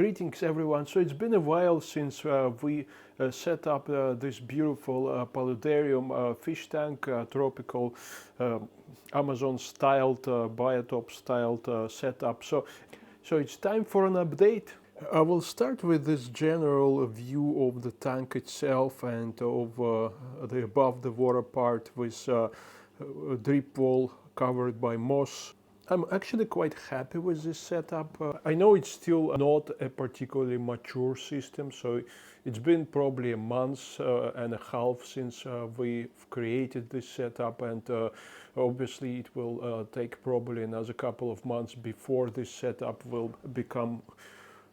Greetings everyone. So it's been a while since we set up this beautiful Paludarium fish tank, tropical Amazon styled, biotop styled setup. So it's time for an update. I will start with this general view of the tank itself and of the above the water part with a drip wall covered by moss. I'm actually quite happy with this setup. I know it's still not a particularly mature system, so it's been probably a month and a half since we've created this setup, and obviously it will take probably another couple of months before this setup will become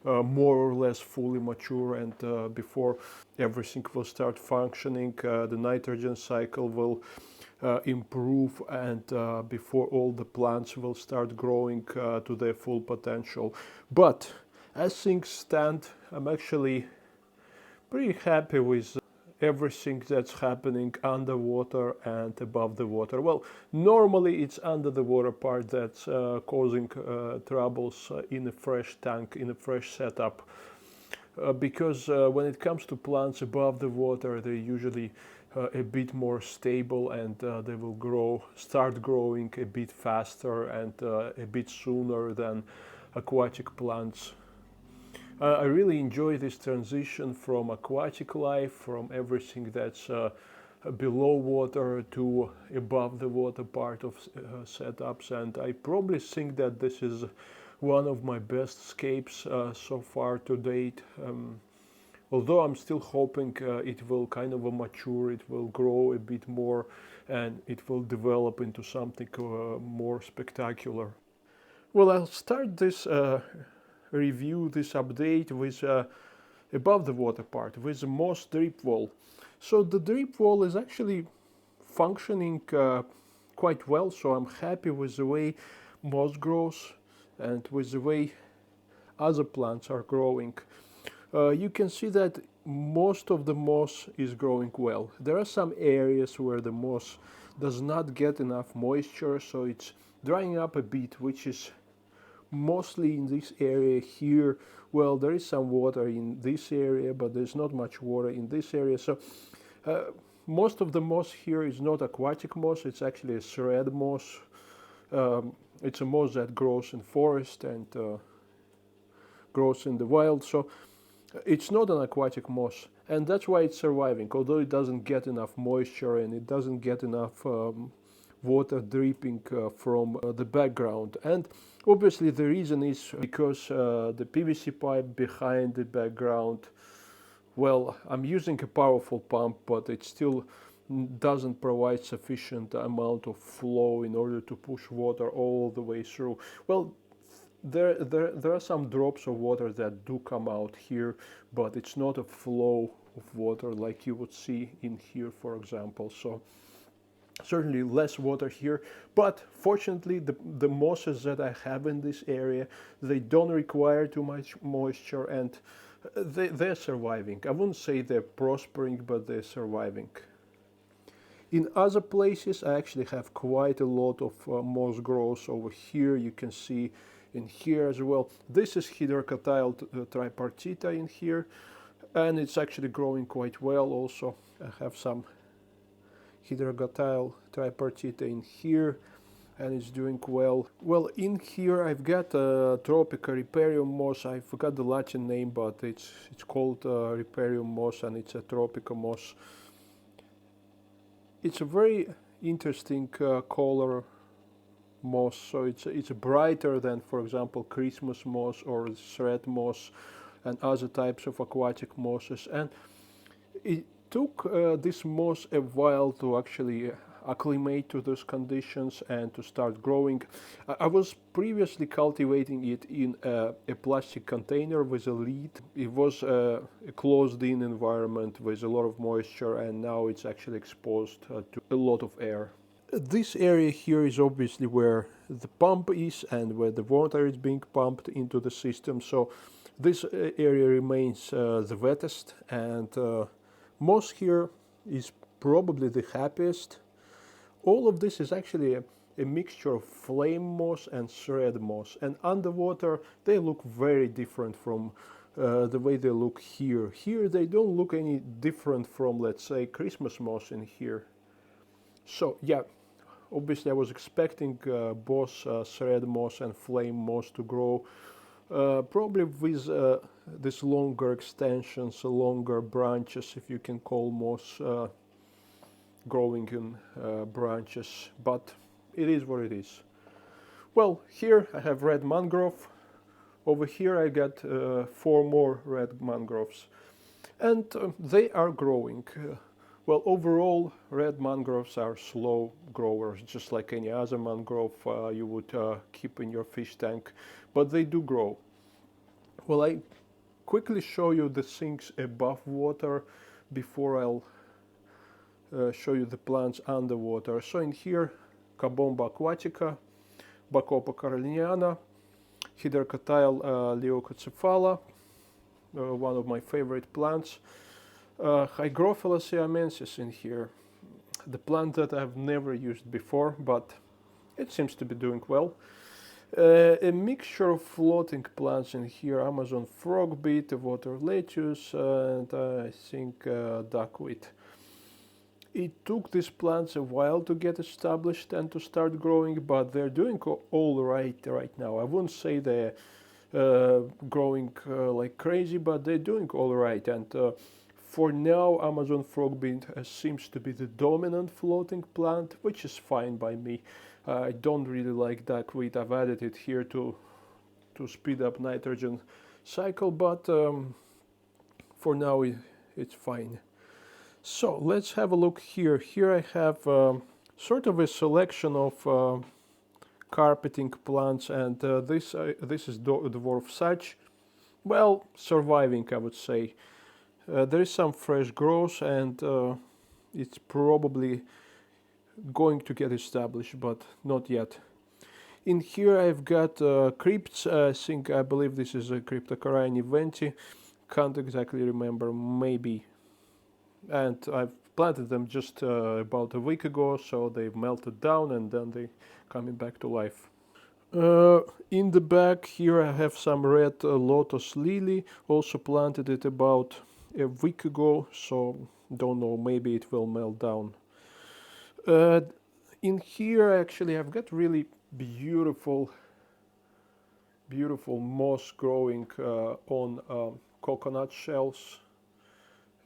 more or less fully mature, and before everything will start functioning, the nitrogen cycle will improve, and before all the plants will start growing to their full potential. But as things stand, I'm actually pretty happy with everything that's happening underwater and above the water. Well, normally it's under the water part that's causing troubles in a fresh tank, in a fresh setup, because when it comes to plants above the water, they're usually a bit more stable, and they will start growing a bit faster and a bit sooner than aquatic plants. I really enjoy this transition from aquatic life, from everything that's below water to above the water part of setups, and I probably think that this is one of my best escapes so far to date. Although I'm still hoping it will kind of mature, it will grow a bit more, and it will develop into something more spectacular. Well, I'll start this review, this update with above the water part, with the moss drip wall. So the drip wall is actually functioning quite well, so I'm happy with the way moss grows and with the way other plants are growing. You can see that most of the moss is growing well. There are some areas where the moss does not get enough moisture, so it's drying up a bit, which is mostly in this area here. Well, there is some water in this area, but there's not much water in this area. So most of the moss here is not aquatic moss, it's actually a thread moss. It's a moss that grows in forest and grows in the wild. So it's not an aquatic moss, and that's why it's surviving, although it doesn't get enough moisture and it doesn't get enough water dripping from the background. And obviously the reason is because the PVC pipe behind the background, well, I'm using a powerful pump, but it still doesn't provide sufficient amount of flow in order to push water all the way through. Well, there are some drops of water that do come out here, but it's not a flow of water like you would see in here, for example. So certainly less water here, but fortunately the mosses that I have in this area, they don't require too much moisture, and they're surviving. I wouldn't say they're prospering, but they're surviving. In other places I actually have quite a lot of moss growth over here. You can see in here as well. This is Hydrocatyl tripartita in here, and it's actually growing quite well also. I have some Hydrocatyl tripartita in here, and it's doing well. Well, in here I've got a tropical Riparium moss. I forgot the Latin name, but it's called Riparium moss, and it's a tropical moss. It's a very interesting color moss, so it's brighter than, for example, Christmas moss or thread moss and other types of aquatic mosses. And it took this moss a while to actually acclimate to those conditions and to start growing. I was previously cultivating it in a plastic container with a lid. It was a closed-in environment with a lot of moisture, and now it's actually exposed to a lot of air. This area here is obviously where the pump is and where the water is being pumped into the system, so this area remains the wettest, and moss here is probably the happiest. All of this is actually a mixture of flame moss and thread moss, and underwater they look very different from the way they look here. Here they don't look any different from, let's say, Christmas moss in here. So yeah, obviously I was expecting both thread moss and flame moss to grow probably with these longer extensions, longer branches, if you can call moss growing in branches, but it is what it is. Well, here I have red mangrove. Over here I got 4 more red mangroves, and they are growing. Well, overall, red mangroves are slow growers, just like any other mangrove you would keep in your fish tank, but they do grow. Well, I quickly show you the things above water before I'll show you the plants underwater. So in here, Carbomba aquatica, Bacopa caroliniana, Hydrocotyle leucocephala, one of my favorite plants. Hygrophila siamensis in here, the plant that I've never used before, but it seems to be doing well. A mixture of floating plants in here, Amazon frogbeet, water lettuce, and I think duckweed. It took these plants a while to get established and to start growing, but they're doing all right now. I wouldn't say they're growing like crazy, but they're doing all right. And for now, Amazon frogbeet seems to be the dominant floating plant, which is fine by me. I don't really like duckweed. I've added it here to speed up nitrogen cycle, but for now it's fine. So let's have a look here. Here I have sort of a selection of carpeting plants, and this is dwarf sage. Well, surviving, I would say. There is some fresh growth, and it's probably going to get established, but not yet. In here I've got crypts. I believe this is a Cryptocorae niventi. Can't exactly remember, maybe. And I've planted them just about a week ago, so they've melted down and then they're coming back to life. In the back here I have some red lotus lily, also planted it about a week ago, so don't know, maybe it will melt down. In here actually I've got really beautiful moss growing on coconut shells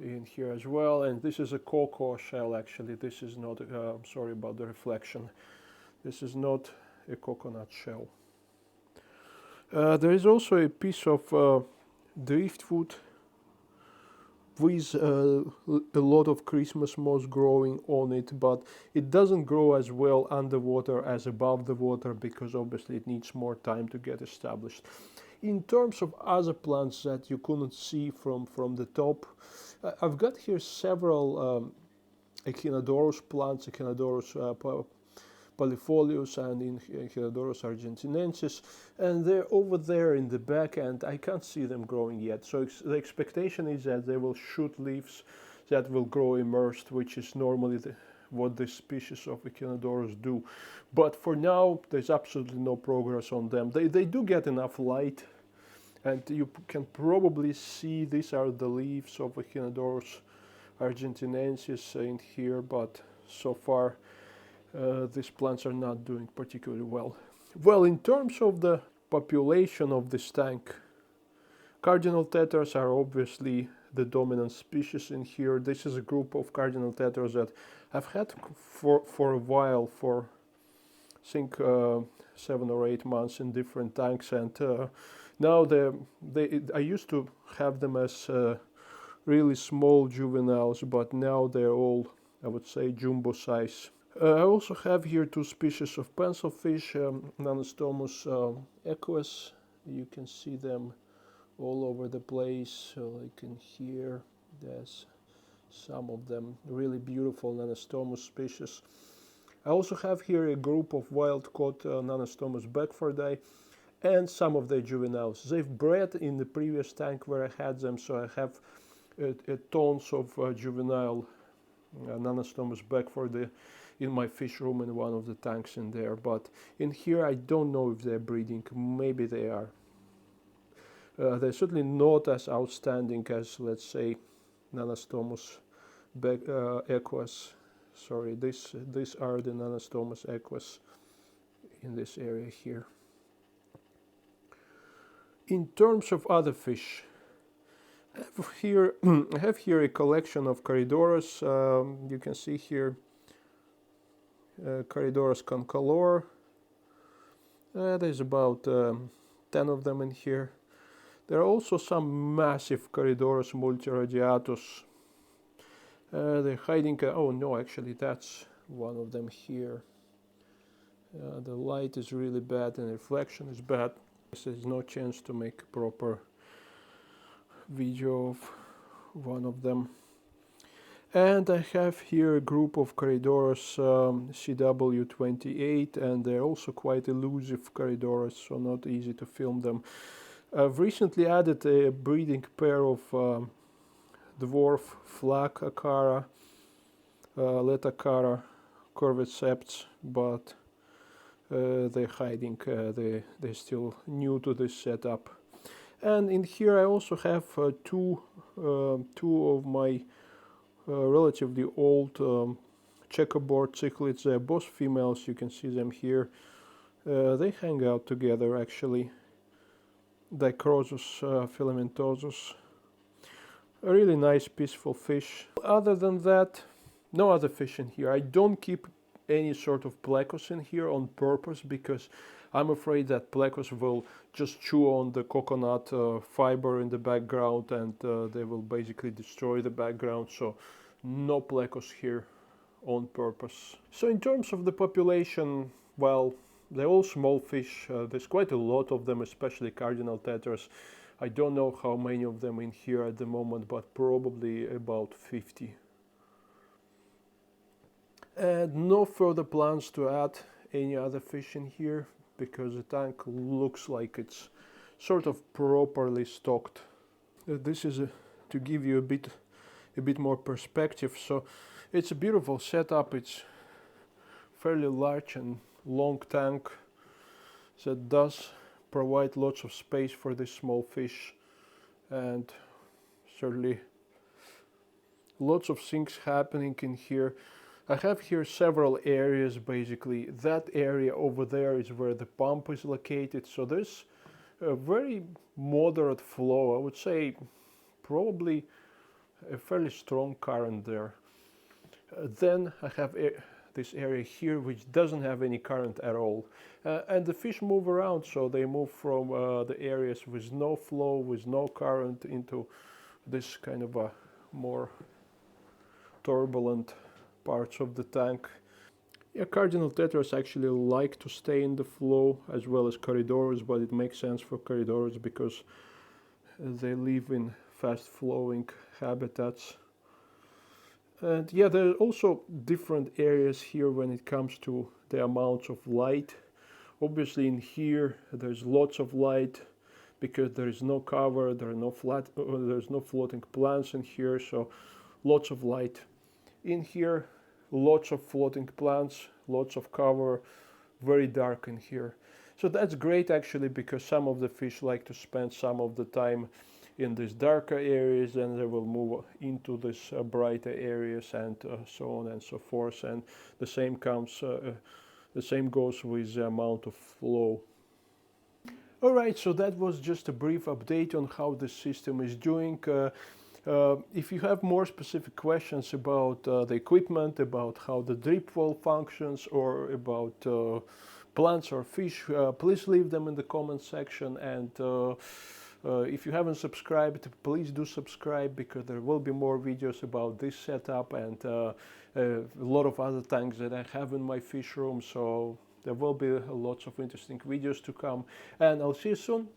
in here as well, and this is a cocoa shell. Actually, this is not sorry about the reflection, this is not a coconut shell. There is also a piece of driftwood with a lot of Christmas moss growing on it, but it doesn't grow as well underwater as above the water because obviously it needs more time to get established. In terms of other plants that you couldn't see from the top, I've got here several Echinodorus plants, Echinodorus polyfolius and Echinodorus argentinensis, and they're over there in the back, and I can't see them growing yet. So the expectation is that they will shoot leaves that will grow immersed, which is normally what this species of Echinodorus do. But for now, there's absolutely no progress on them. They do get enough light, and you can probably see these are the leaves of Echinodorus argentinensis in here, but so far these plants are not doing particularly well. Well, in terms of the population of this tank, cardinal tetras are obviously the dominant species in here. This is a group of cardinal tetras that I've had for a while, for I think 7 or 8 months in different tanks, and now I used to have them as really small juveniles, but now they're all, I would say, jumbo size. I also have here 2 species of pencilfish, Nanostomus equus. You can see them all over the place, like in here. There's some of them, really beautiful Nanostomus species. I also have here a group of wild-caught Nanostomus beckfordi and some of their juveniles. They've bred in the previous tank where I had them, so I have tons of juvenile Nanostomus beckfordi in my fish room in one of the tanks in there, but in here I don't know if they're breeding. Maybe they are. They're certainly not as outstanding as, let's say, Nanostomus equus. Sorry, these are the Nanostomus equus in this area here. In terms of other fish, I have here a collection of Corydoras. You can see here Corydoras concolor. There's about 10 of them in here. There are also some massive Corydoras multiradiatus. They're hiding. Oh no, actually that's one of them here. The light is really bad and reflection is bad. There's no chance to make a proper video of one of them. And I have here a group of Corydoras CW28, and they're also quite elusive Corydoras, so not easy to film them. I've recently added a breeding pair of dwarf flag acara, letacara, corviceps, but they're hiding. They're still new to this setup. And in here I also have two of my relatively old checkerboard cichlids. They're both females. You can see them here. They hang out together actually. Dicrosus filamentosus. A really nice, peaceful fish. Other than that, no other fish in here. I don't keep any sort of plecos in here on purpose because I'm afraid that plecos will just chew on the coconut fiber in the background, and they will basically destroy the background. So no plecos here on purpose. So in terms of the population, well, they're all small fish. There's quite a lot of them, especially cardinal tetras. I don't know how many of them in here at the moment, but probably about 50. And no further plans to add any other fish in here because the tank looks like it's sort of properly stocked. This is to give you a bit more perspective. So it's a beautiful setup. It's fairly large and long tank that does provide lots of space for this small fish, and certainly lots of things happening in here. I have here several areas. Basically that area over there is where the pump is located, so there's a very moderate flow. I would say probably a fairly strong current there. Then I have this area here which doesn't have any current at all, and the fish move around, so they move from the areas with no flow, with no current, into this kind of a more turbulent parts of the tank. Yeah, cardinal tetras actually like to stay in the flow as well as Corydoras, but it makes sense for Corydoras because they live in fast flowing habitats. And yeah, there are also different areas here when it comes to the amounts of light. Obviously in here there's lots of light because there is no cover, there's no floating plants in here, so lots of light. In here lots of floating plants, lots of cover, very dark in here. So that's great actually, because some of the fish like to spend some of the time in these darker areas, and they will move into these brighter areas, and so on and so forth. And the same goes with the amount of flow. Alright, so that was just a brief update on how the system is doing. If you have more specific questions about the equipment, about how the drip well functions, or about plants or fish, please leave them in the comment section. And if you haven't subscribed, please do subscribe, because there will be more videos about this setup and a lot of other tanks that I have in my fish room. So there will be lots of interesting videos to come, and I'll see you soon.